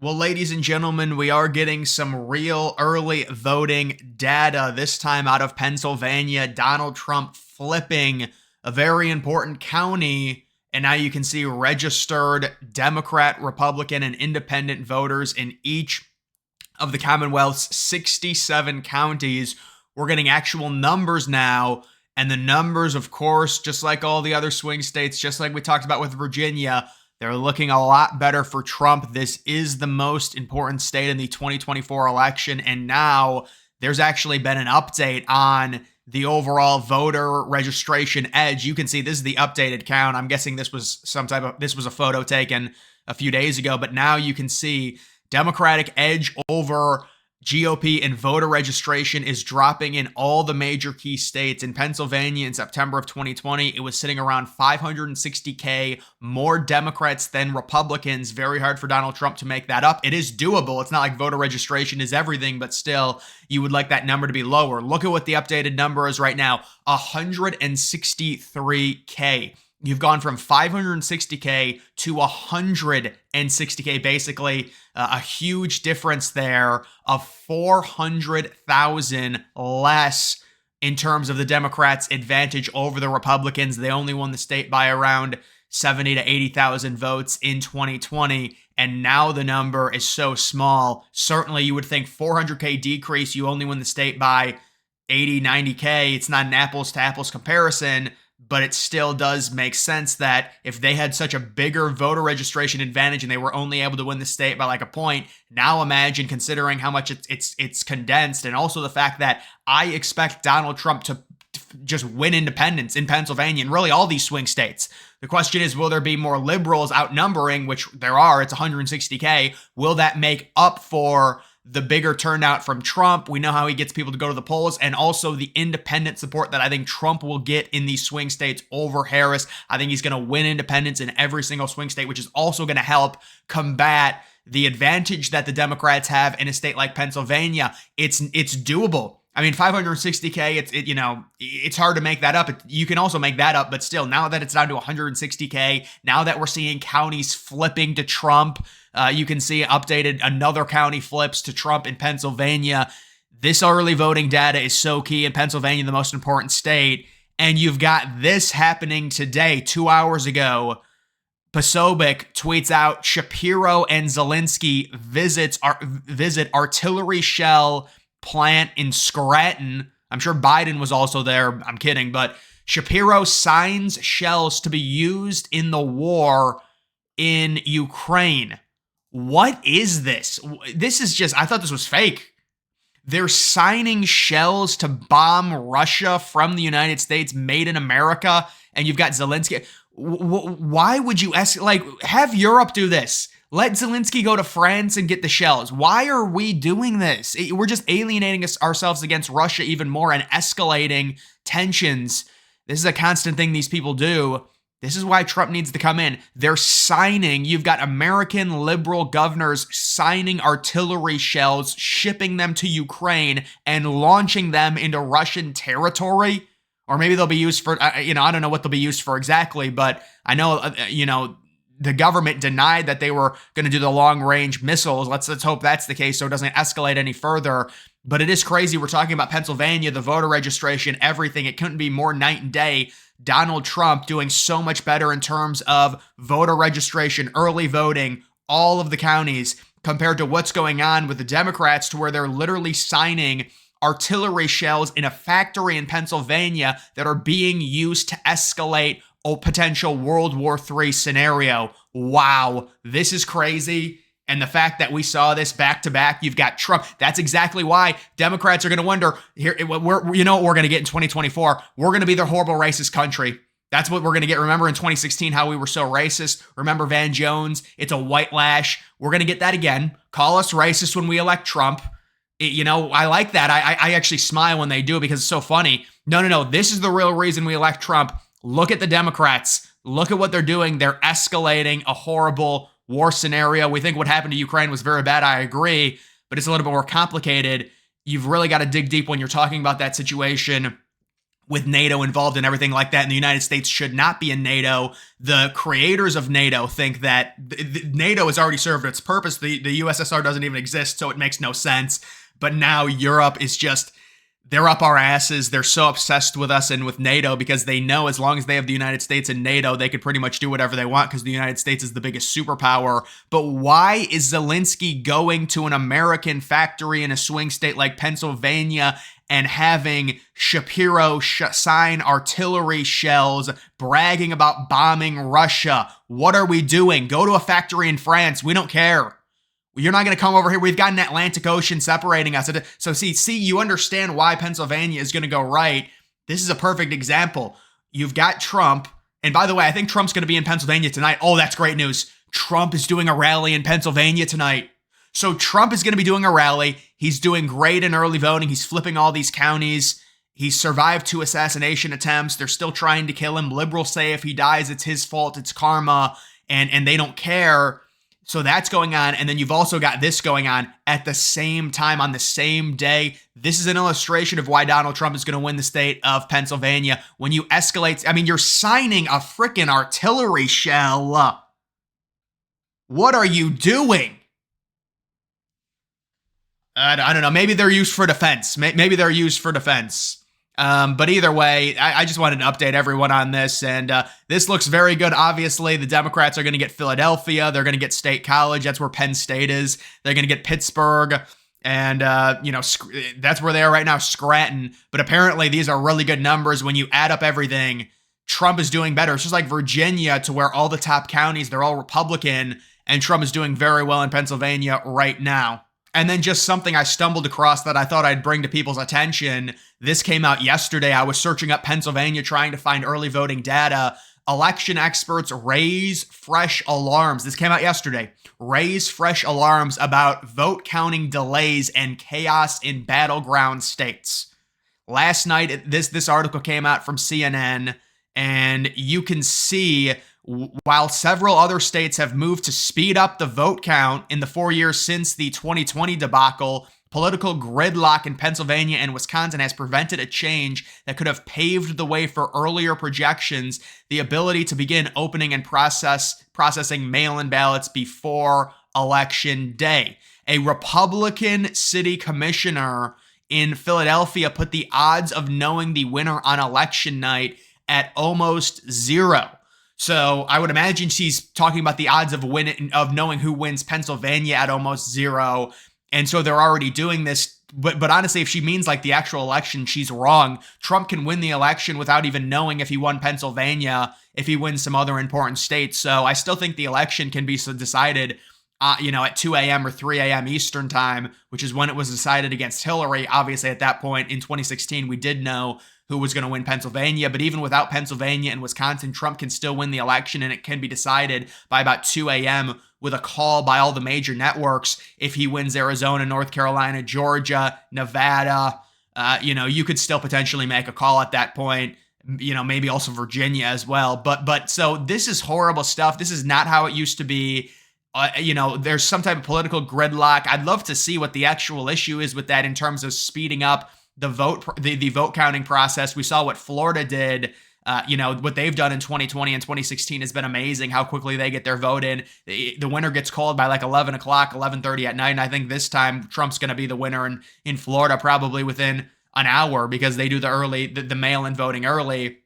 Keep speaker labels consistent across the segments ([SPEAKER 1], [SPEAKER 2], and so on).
[SPEAKER 1] Well, ladies and gentlemen, we are getting some real early voting data, this time out of Pennsylvania. Donald Trump flipping a very important county. And now you can see registered Democrat, Republican, and independent voters in each of the Commonwealth's 67 counties. We're getting actual numbers now. And the numbers, of course, just like all the other swing states, just like we talked about with Virginia, they're looking a lot better for Trump. This is the most important state in the 2024 election. And now there's actually been an update on the overall voter registration edge. You can see this is the updated count. I'm guessing this was a photo taken a few days ago, but now you can see Democratic edge over GOP and voter registration is dropping in all the major key states. In Pennsylvania in September of 2020, it was sitting around 560K, more Democrats than Republicans. Very hard for Donald Trump to make that up. It is doable. It's not like voter registration is everything, but still, you would like that number to be lower. Look at what the updated number is right now, 163K. You've gone from 560K to 160K, basically a huge difference there of 400,000 less in terms of the Democrats' advantage over the Republicans. They only won the state by around 70 to 80,000 votes in 2020, and now the number is so small. Certainly, you would think 400K decrease, you only win the state by 80, 90K. It's not an apples to apples comparison, but it still does make sense that if they had such a bigger voter registration advantage and they were only able to win the state by like a point, now imagine considering how much it's condensed, and also the fact that I expect Donald Trump to just win independents in Pennsylvania and really all these swing states. The question is, will there be more liberals outnumbering, which there are, it's 160K. Will that make up for the bigger turnout from Trump? We know how he gets people to go to the polls, and also the independent support that I think Trump will get in these swing states over Harris. I think he's going to win independents in every single swing state, which is also going to help combat the advantage that the Democrats have in a state like Pennsylvania. It's doable. I mean, 560K, it's hard to make that up. You can also make that up, but still, now that it's down to 160K, now that we're seeing counties flipping to Trump, you can see updated another county flips to Trump in Pennsylvania. This early voting data is so key in Pennsylvania, the most important state. And you've got this happening today, 2 hours ago. Posobiec tweets out, Shapiro and Zelensky visit artillery shell plant in Scranton. I'm sure Biden was also there. I'm kidding. But Shapiro signs shells to be used in the war in Ukraine. What is this? This is just, I thought this was fake. They're signing shells to bomb Russia from the United States, made in America, and you've got Zelensky. Why would you have Europe do this? Let Zelensky go to France and get the shells. Why are we doing this? We're just alienating ourselves against Russia even more and escalating tensions. This is a constant thing these people do. This is why Trump needs to come in. They're signing, you've got American liberal governors signing artillery shells, shipping them to Ukraine, and launching them into Russian territory. Or maybe they'll be used for, I don't know what they'll be used for exactly, but I know, the government denied that they were going to do the long-range missiles. Let's hope that's the case so it doesn't escalate any further. But it is crazy. We're talking about Pennsylvania, the voter registration, everything. It couldn't be more night and day. Donald Trump doing so much better in terms of voter registration, early voting, all of the counties, compared to what's going on with the Democrats, to where they're literally signing artillery shells in a factory in Pennsylvania that are being used to escalate a potential World War III scenario. Wow, this is crazy. And the fact that we saw this back to back, you've got Trump. That's exactly why Democrats are going to wonder, what we're going to get in 2024? We're going to be the horrible racist country. That's what we're going to get. Remember in 2016 how we were so racist? Remember Van Jones? It's a white lash. We're going to get that again. Call us racist when we elect Trump. I like that. I actually smile when they do it because it's so funny. No. This is the real reason we elect Trump. Look at the Democrats. Look at what they're doing. They're escalating a horrible war scenario. We think what happened to Ukraine was very bad. I agree, but it's a little bit more complicated. You've really got to dig deep when you're talking about that situation. with NATO involved and everything like that, and the United States should not be in NATO. The creators of NATO think that NATO has already served its purpose. The USSR doesn't even exist, so it makes no sense. But now Europe is just, they're up our asses. They're so obsessed with us and with NATO because they know as long as they have the United States in NATO, they could pretty much do whatever they want because the United States is the biggest superpower. But why is Zelensky going to an American factory in a swing state like Pennsylvania and having Shapiro sign artillery shells, bragging about bombing Russia? What are we doing? Go to a factory in France. We don't care. You're not going to come over here. We've got an Atlantic Ocean separating us. So see, you understand why Pennsylvania is going to go right. This is a perfect example. You've got Trump. And by the way, I think Trump's going to be in Pennsylvania tonight. Oh, that's great news. Trump is doing a rally in Pennsylvania tonight. So Trump is going to be doing a rally. He's doing great in early voting. He's flipping all these counties. He survived 2 assassination attempts. They're still trying to kill him. Liberals say if he dies, it's his fault. It's karma. And they don't care. So that's going on. And then you've also got this going on at the same time on the same day. This is an illustration of why Donald Trump is going to win the state of Pennsylvania. When you escalate, I mean, you're signing a freaking artillery shell. What are you doing? I don't know. Maybe they're used for defense. Maybe they're used for defense. But either way, I just wanted to update everyone on this, and this looks very good. Obviously, the Democrats are going to get Philadelphia. They're going to get State College. That's where Penn State is. They're going to get Pittsburgh, and that's where they are right now, Scranton. But apparently, these are really good numbers. When you add up everything, Trump is doing better. It's just like Virginia, to where all the top counties, they're all Republican, and Trump is doing very well in Pennsylvania right now. And then just something I stumbled across that I thought I'd bring to people's attention. This came out yesterday. I was searching up Pennsylvania trying to find early voting data. Election experts raise fresh alarms. This came out yesterday. Raise fresh alarms about vote counting delays and chaos in battleground states. Last night, this article came out from CNN, and you can see while several other states have moved to speed up the vote count in the 4 years since the 2020 debacle, political gridlock in Pennsylvania and Wisconsin has prevented a change that could have paved the way for earlier projections, the ability to begin opening and processing mail-in ballots before Election Day. A Republican city commissioner in Philadelphia put the odds of knowing the winner on election night at almost zero. So I would imagine she's talking about the odds of knowing who wins Pennsylvania at almost zero. And so they're already doing this. But honestly, if she means like the actual election, she's wrong. Trump can win the election without even knowing if he won Pennsylvania, if he wins some other important states. So I still think the election can be decided, at 2 a.m. or 3 a.m. Eastern time, which is when it was decided against Hillary. Obviously, at that point in 2016, we did know who was going to win Pennsylvania. But even without Pennsylvania and Wisconsin, Trump can still win the election, and it can be decided by about 2 a.m. with a call by all the major networks if he wins Arizona, North Carolina, Georgia, Nevada. You could still potentially make a call at that point. Maybe also Virginia as well. But so this is horrible stuff. This is not how it used to be. There's some type of political gridlock. I'd love to see what the actual issue is with that in terms of speeding up the vote counting process. We saw what Florida did. What they've done in 2020 and 2016 has been amazing, how quickly they get their vote in. The winner gets called by like 11 o'clock, 11:30 at night. And I think this time Trump's going to be the winner in Florida probably within an hour because they do the mail-in voting early.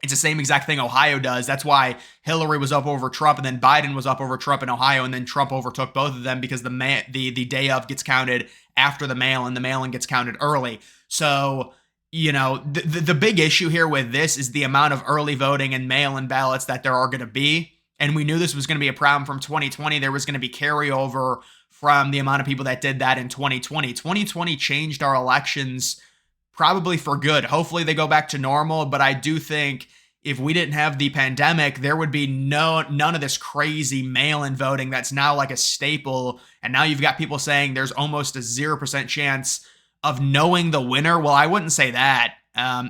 [SPEAKER 1] It's the same exact thing Ohio does. That's why Hillary was up over Trump, and then Biden was up over Trump in Ohio, and then Trump overtook both of them because the day of gets counted after the mail-in. The mail-in gets counted early. So, the big issue here with this is the amount of early voting and mail-in ballots that there are going to be. And we knew this was going to be a problem from 2020. There was going to be carryover from the amount of people that did that in 2020. 2020 changed our elections probably for good. Hopefully they go back to normal, but I do think if we didn't have the pandemic, there would be none of this crazy mail-in voting that's now like a staple. And now you've got people saying there's almost a 0% chance of knowing the winner. Well, I wouldn't say that.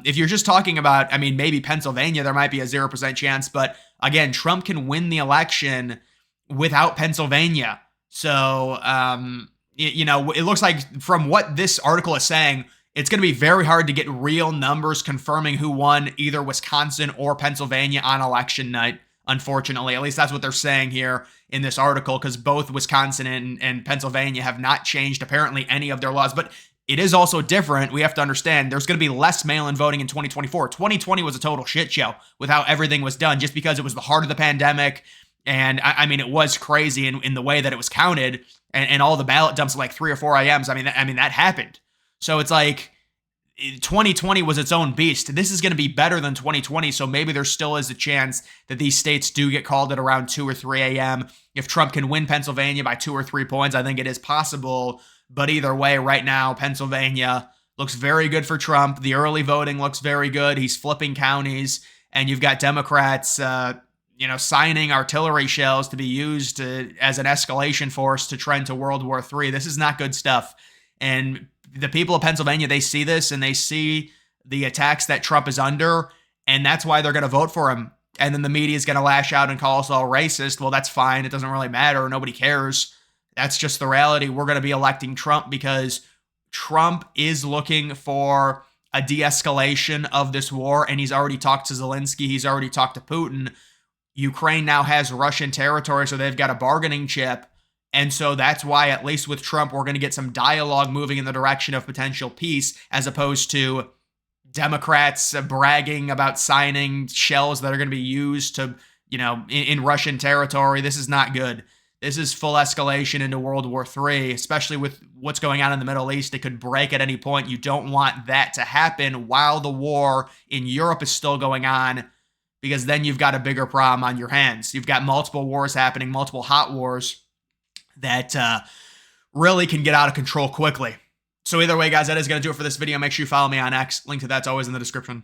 [SPEAKER 1] If you're just talking about, maybe Pennsylvania, there might be a 0% chance. But again, Trump can win the election without Pennsylvania. So, it looks like from what this article is saying, It's going to be very hard to get real numbers confirming who won either Wisconsin or Pennsylvania on election night, unfortunately. At least that's what they're saying here in this article, because both Wisconsin and Pennsylvania have not changed apparently any of their laws. But it is also different. We have to understand there's going to be less mail-in voting in 2024. 2020 was a total shit show with how everything was done, just because it was the heart of the pandemic. And I mean, it was crazy in the way that it was counted, and all the ballot dumps at like 3 or 4 a.m.s. I mean, that happened. So it's like 2020 was its own beast. This is going to be better than 2020. So maybe there still is a chance that these states do get called at around 2 or 3 a.m. If Trump can win Pennsylvania by 2 or 3 points, I think it is possible. But either way, right now, Pennsylvania looks very good for Trump. The early voting looks very good. He's flipping counties, and you've got Democrats, signing artillery shells to be used as an escalation force to trend to World War III. This is not good stuff. And the people of Pennsylvania, they see this, and they see the attacks that Trump is under, and that's why they're going to vote for him. And then the media is going to lash out and call us all racist. Well, that's fine. It doesn't really matter. Nobody cares. That's just the reality. We're going to be electing Trump because Trump is looking for a de-escalation of this war, and he's already talked to Zelensky. He's already talked to Putin. Ukraine now has Russian territory, so they've got a bargaining chip. And so that's why, at least with Trump, we're going to get some dialogue moving in the direction of potential peace, as opposed to Democrats bragging about signing shells that are going to be used to, in Russian territory. This is not good. This is full escalation into World War III, especially with what's going on in the Middle East. It could break at any point. You don't want that to happen while the war in Europe is still going on, because then you've got a bigger problem on your hands. You've got multiple wars happening, multiple hot wars that really can get out of control quickly. So either way, guys, that is going to do it for this video. Make sure you follow me on X. Link to that's always in the description.